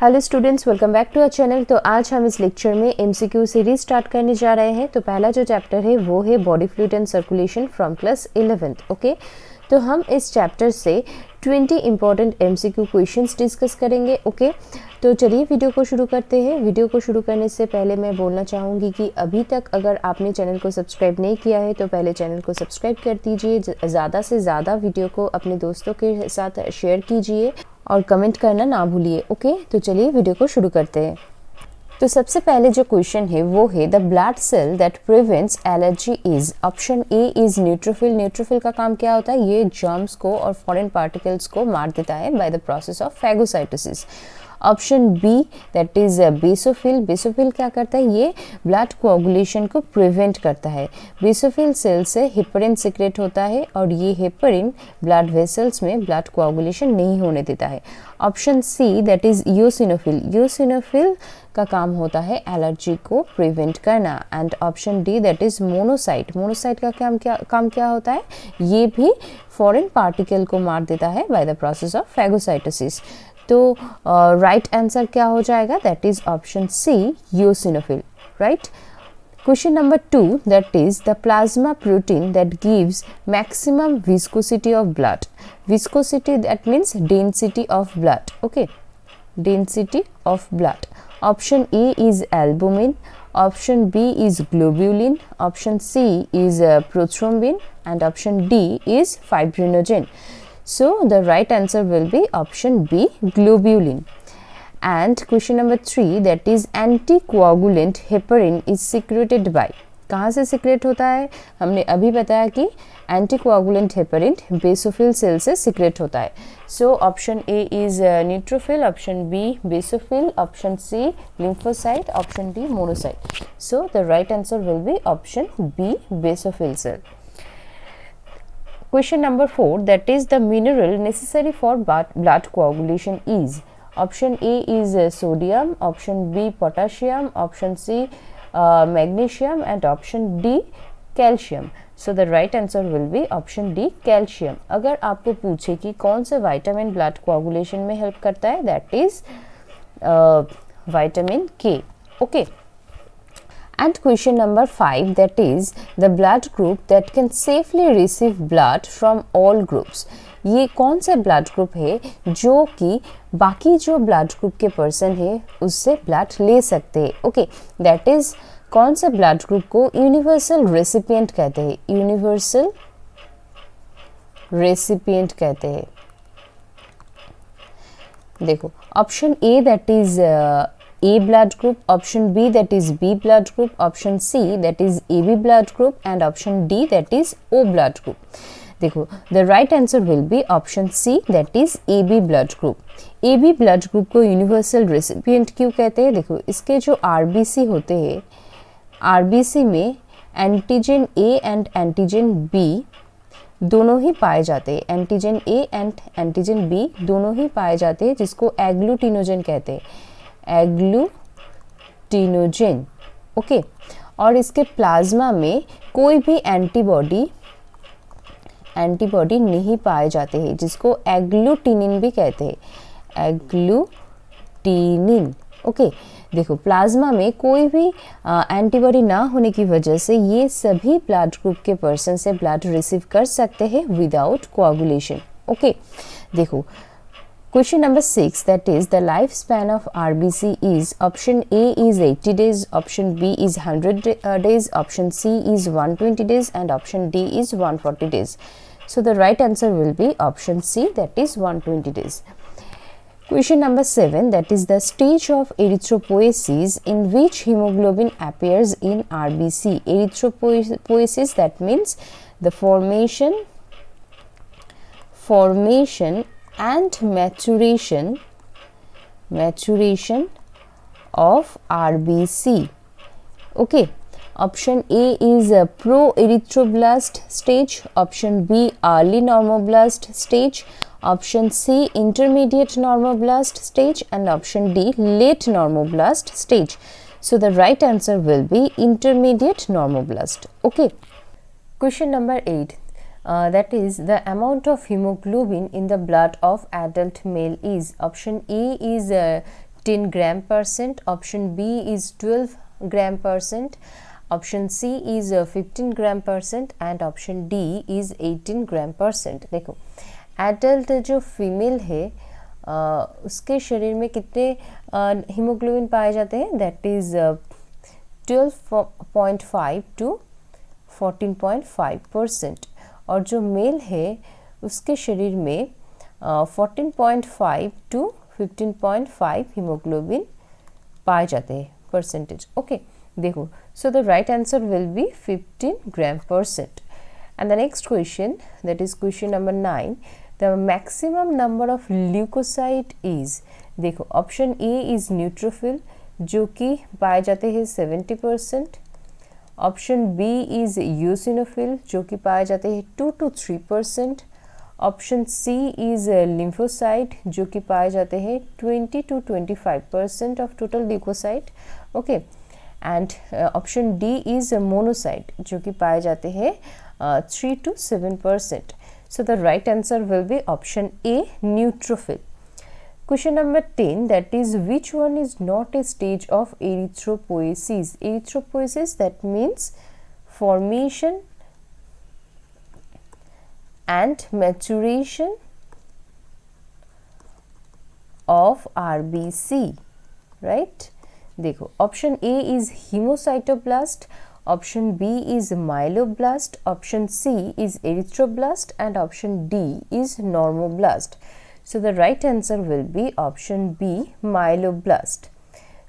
Hello students, welcome back to our channel. तो आज हम इस लेक्चर में एमसीक्यू सीरीज स्टार्ट करने जा रहे हैं। तो पहला जो चैप्टर है वो है body fluid and circulation from class 11th। Okay, तो हम इस चैप्टर से 20 इंपॉर्टेंट एमसीक्यू क्वेश्चंस डिस्कस करेंगे। ओके, तो चलिए वीडियो को शुरू करते हैं। वीडियो को शुरू करने से पहले मैं बोलना चाहूँगी कि अभी तक अगर आपने चैनल को सब्सक्राइब नहीं किया है तो पहले चैनल को सब्सक्राइब कर दीजिए। ज़्यादा से ज़्यादा वीडियो को अपने दोस्तों के साथ शेयर कीजिए और कमेंट करना ना भूलिए। ओके, तो चलिए वीडियो को शुरू करते हैं। तो सबसे पहले जो क्वेश्चन है वो है the blood cell that prevents allergy is. Option A is neutrophil. Neutrophil का काम क्या होता है? ये जर्म्स को और फॉरेन पार्टिकल्स को मार देता है by the process of phagocytosis. Option B that is basophil. Basophil क्या करता है? ये ब्लड कोआगुलेशन को प्रिवेंट करता है। बेसोफिल सेल से हेपरिन सिक्रेट होता है और ये हेपरिन ब्लड वेसल्स में ब्लड कोआगुलेशन नहीं होने देता है। Option C that is eosinophil. Eosinophil का काम होता है एलर्जी को प्रिवेंट करना। And option D that is monocyte. Monocyte का काम क्या होता है? ये भी फॉरेन पार्टिकल को मार देता है by the process of phagocytosis. तो राइट आंसर क्या हो जाएगा? That is option C eosinophil. Right. Question number 2, that is the plasma protein that gives maximum viscosity of blood. Viscosity, that means density of blood. Okay, density of blood. Option A is albumin, option B is globulin, option C is prothrombin, and option D is fibrinogen. So the right answer will be option B, globulin. And question number 3, that is anticoagulant heparin is secreted by. कहाँ से secrete होता है? हमने अभी बताया कि anticoagulant heparin basophil cell से secrete होता है। So option A is neutrophil, option B basophil, option C lymphocyte, option D monocyte. So the right answer will be option B, basophil cell. Question number 4, that is the mineral necessary for blood coagulation is. Option A is sodium, option B potassium, option C magnesium, and option D calcium. So the right answer will be option D, calcium. अगर आपको पूछे कि कौन से vitamin blood coagulation में help करता है, that is vitamin K. Okay. And question number 5, that is the blood group that can safely receive blood from all groups. ये कौन सा ब्लड ग्रुप है जो कि बाकी जो ब्लड ग्रुप के पर्सन है उससे ब्लड ले सकते हैं? ओके, दैट इज कौन सा ब्लड ग्रुप को यूनिवर्सल रेसिपिएंट कहते हैं? यूनिवर्सल रेसिपिएंट कहते हैं। देखो, option A that is A blood group, option B that is B blood group, option C that is AB blood group, and option D that is O blood group. देखो, the right answer will be option C that is AB blood group. AB blood group को universal recipient क्यों कहते हैं? देखो, इसके जो RBC होते हैं, RBC में antigen A and antigen B दोनों ही पाए जाते हैं। Antigen A and antigen B दोनों ही पाए जाते हैं, जिसको एग्लूटिनोजन कहते हैं। एग्लूटिनोजन। ओके, और इसके प्लाज्मा में कोई भी एंटीबॉडी नहीं पाए जाते हैं, जिसको एग्लूटिनिन भी कहते हैं। एग्लूटिनिन। ओके, देखो, प्लाज्मा में कोई भी एंटीबॉडी ना होने की वजह से ये सभी ब्लड ग्रुप के पर्सन से ब्लड रिसीव कर सकते हैं विदाउट कोआगुलेशन। ओके, देखो, question number 6, that is the lifespan of RBC is. Option A is 80 days, option B is 100 days, option C is 120 days, and option D is 140 days. So the right answer will be option C, that is 120 days. Question number 7, that is the stage of erythropoiesis in which hemoglobin appears in RBC. Erythropoiesis, that means the formation and maturation of RBC. Okay, option A is a pro-erythroblast stage, option B early normoblast stage, option C intermediate normoblast stage, and option D late normoblast stage. So the right answer will be intermediate normoblast. Okay, question number 8, that is the amount of hemoglobin in the blood of adult male is. Option A is 10 gram percent, option B is 12 gram percent, option C is 15 gram percent and option D is 18 gram percent। देखो adult जो female है उसके शरीर में कितने haemoglobin पाए जाते हैं, दैट इज 12.5 टू 14.5%, और जो मेल है उसके शरीर में 14.5 टू 15.5 हीमोग्लोबिन पाए जाते हैं परसेंटेज। ओके देखो, so the right answer will be 15 gram percent। And the next question, that is question number 9, the maximum number of leucocyte is. देखो ऑप्शन ए इज न्यूट्रोफिल जो कि पाए जाते हैं 70%, ऑप्शन बी इज यूसिनोफिल जो कि पाए जाते हैं 2 to 3%, option C is lymphocyte जो कि पाए जाते हैं 20 to 25% of total leucocyte. Okay, and option D is monocyte जो कि पाए जाते हैं 3 to 7%। So the right answer will be option A, neutrophil। Question number 10, that is which one is not a stage of erythropoiesis? Erythropoiesis, that means formation and maturation of RBC, right? देखो option A is hemocytoblast, option B is myeloblast, option C is erythroblast and option D is normoblast। So the right answer will be option B, myeloblast।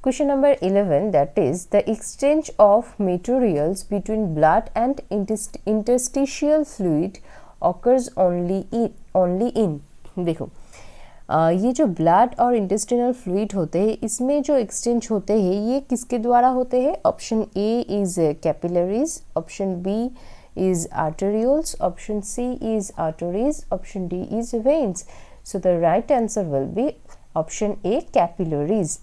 Question number 11, that is the exchange of materials between blood and interstitial fluid occurs only in देखो ये जो blood और intestinal fluid होते हैं इसमें जो exchange होते हैं ये किसके द्वारा होते हैं? Option A is capillaries, option B is arterioles, option C is arteries, option D is veins. So the right answer will be option A, capillaries.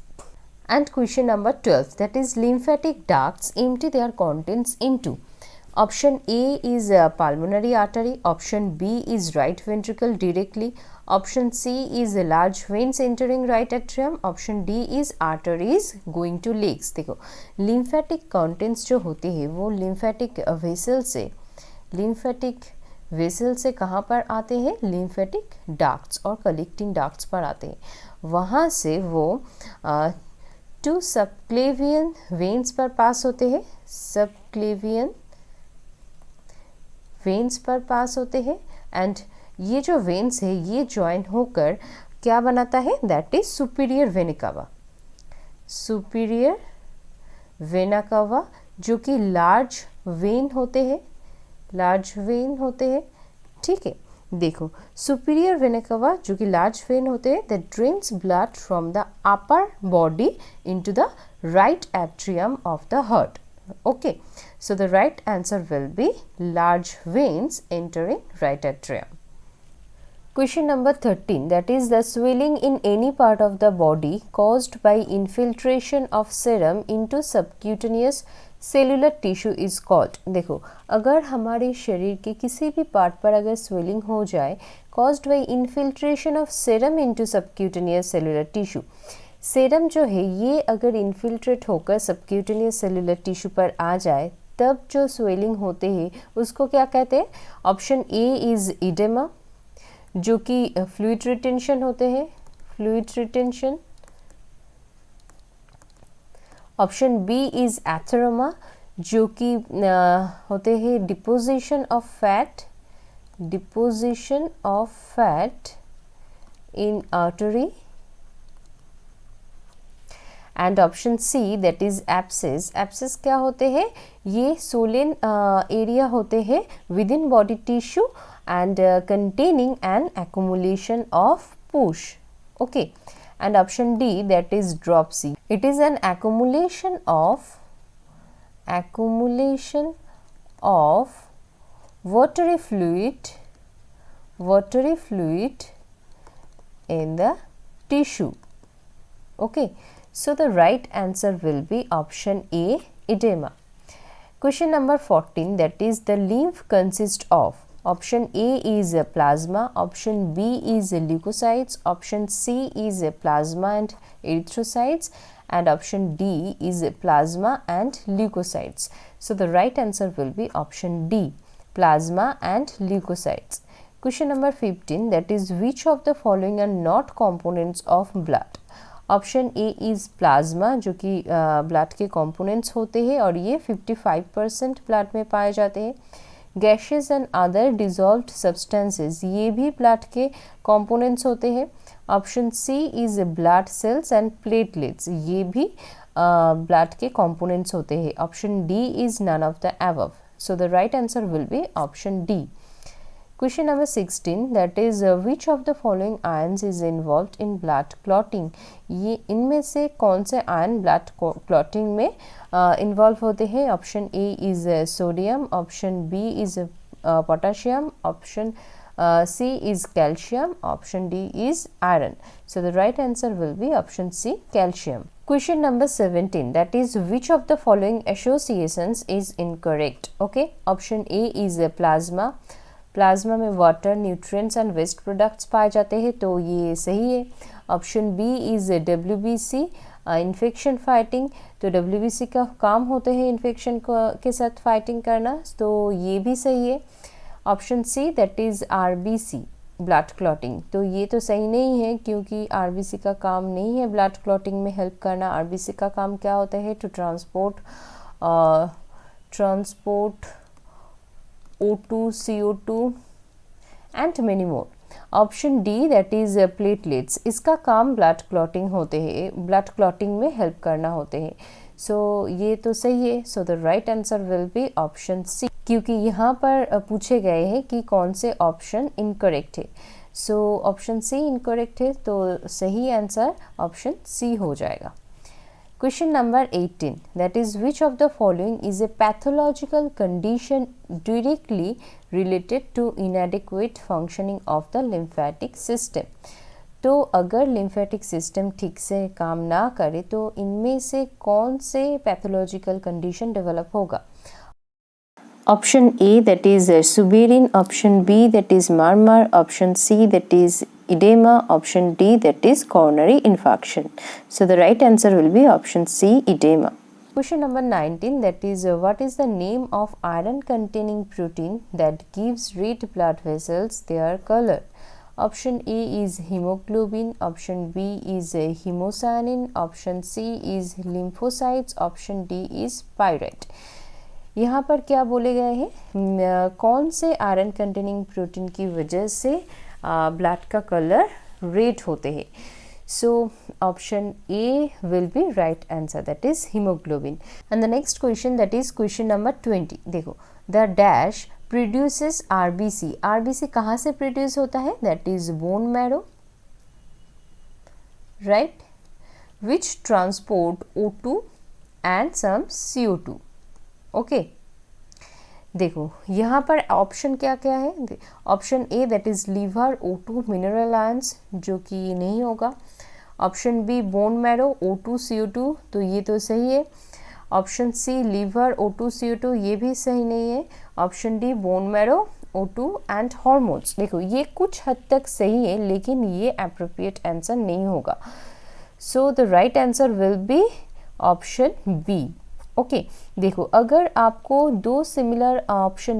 And question number 12, that is lymphatic ducts empty their contents into. Option A is pulmonary artery, option B is right ventricle directly, option C is large veins entering right atrium, option D is arteries going to legs। देखो lymphatic contents जो होते हैं वो lymphatic vessel से कहाँ पर आते हैं? lymphatic ducts और collecting ducts पर आते हैं, वहाँ से वो टू सबक्लेवियन वेन्स पर पास होते हैं, सबक्लेवियन वेन्स पर पास होते हैं, एंड ये जो वेन्स है ये ज्वाइन होकर क्या बनाता है? That is superior vena cava, superior vena cava जो कि लार्ज वेन होते हैं, लार्ज वेन होते हैं। ठीक है, देखो सुपीरियर वेना कावा जो कि लार्ज वेन होते हैं that drains blood from the upper body into the right atrium of the heart. Okay, so the right answer will be large veins entering right atrium। Question number 13, that is the swelling in any part of the body caused by infiltration of serum into subcutaneous cellular tissue is called। देखो अगर हमारे शरीर के किसी भी part पर अगर swelling हो जाए caused by infiltration of serum into subcutaneous cellular tissue, serum जो है ये अगर इन्फिल्ट्रेट होकर सबक्यूटेनियस सेलुलर टिश्यू पर आ जाए तब जो स्वेलिंग होते हैं उसको क्या कहते हैं? ऑप्शन ए इज इडेमा जो कि फ्लूइड रिटेंशन होते हैं, fluid retention, option B is atheroma जो कि होते हैं deposition of fat, deposition of fat in artery, and option C that is abscess. Abscess क्या होते हैं? ये सोलिन एरिया होते हैं within body tissue and containing an accumulation of pus. Okay, and option D that is dropsy, it is an accumulation of watery fluid in the tissue। Okay, so the right answer will be option A, edema। Question number 14, that is the lymph consists of। Option A is plasma, option B is leukocytes, option C is plasma and erythrocytes, and option D is plasma and leukocytes. So the right answer will be option D, plasma and leukocytes. Question number 15, that is which of the following are not components of blood? Option A is plasma, जो कि blood के components होते हैं और ये 55% blood में पाए जाते हैं। Gases and other dissolved substances, ये भी ब्लड के कंपोनेंट्स होते हैं। Option C is blood cells and platelets, ये भी ब्लड के कंपोनेंट्स होते हैं। Option D is none of the above, so the right answer will be option D. Question number 16, that is which of the following ions is involved in blood clotting? ये इनमें से कौन से ion blood clotting में involve होते हैं? Option A is sodium, option B is potassium, option C is calcium, option D is iron. So the right answer will be option C, calcium. Question number 17, that is which of the following associations is incorrect? Okay, option A is plasma, plasma में water, nutrients and waste products पाए जाते हैं, तो ये सही है। Option B is WBC, infection fighting, तो WBC का काम होते हैं इन्फेक्शन के साथ फाइटिंग करना, तो ये भी सही है। Option C that is RBC, blood clotting, तो ये तो सही नहीं है क्योंकि RBC का काम नहीं है ब्लड क्लॉटिंग में हेल्प करना। RBC का काम क्या होता है? To transport O2, CO2 and many more. Option D that is platelets, इसका काम ब्लड क्लॉटिंग होते हैं, ब्लड क्लॉटिंग में हेल्प करना होते हैं। सो ये तो सही है। So the right answer will be option C, क्योंकि यहाँ पर पूछे गए हैं कि कौन से ऑप्शन इनकरेक्ट है। सो ऑप्शन सी इनकरेक्ट है, तो सही आंसर ऑप्शन सी हो जाएगा। Question number 18, that is which of the following is a pathological condition directly related to inadequate functioning of the lymphatic system? तो अगर lymphatic system ठीक से काम ना करे तो इनमें से कौन से pathological condition develop होगा? Option A that is Suberin, option B that is murmur, option C that is edema, option D that is coronary infarction. So the right answer will be option C, edema. Question number 19, that is what is the name of iron containing protein that gives red blood vessels their color? Option A is hemoglobin, option B is hemocyanin, option C is lymphocytes, option D is pyrite. यहाँ पर क्या बोले गए हैं? कौन से iron containing protein की वजह से ब्लड का कलर रेड होते हैं? So option A will be right answer, that is haemoglobin. And the next question, that is question number 20। देखो, the dash produces RBC, RBC कहाँ से प्रोड्यूस होता है? That is bone marrow, right, which transport O2 and some CO2। Okay, देखो यहाँ पर option क्या क्या है? Option A that is liver, O2 mineral ions, जो कि नहीं होगा। Option B bone marrow, O2 CO2, तो ये तो सही है। Option C liver, O2 CO2, ये भी सही नहीं है। Option D bone marrow, O2 and hormones. देखो ये कुछ हद तक सही है, लेकिन ये अप्रोप्रिएट आंसर नहीं होगा। So the right answer will be option B. Okay, देखो अगर आपको दो सिमिलर ऑप्शन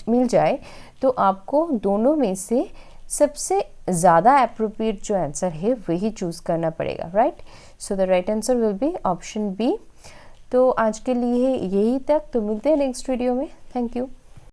मिल जाए तो आपको दोनों में से सबसे ज़्यादा अप्रोप्रिएट जो आंसर है वही चूज़ करना पड़ेगा, right. So the right answer will be option B. तो आज के लिए यही तक, तो मिलते हैं नेक्स्ट वीडियो में। Thank you.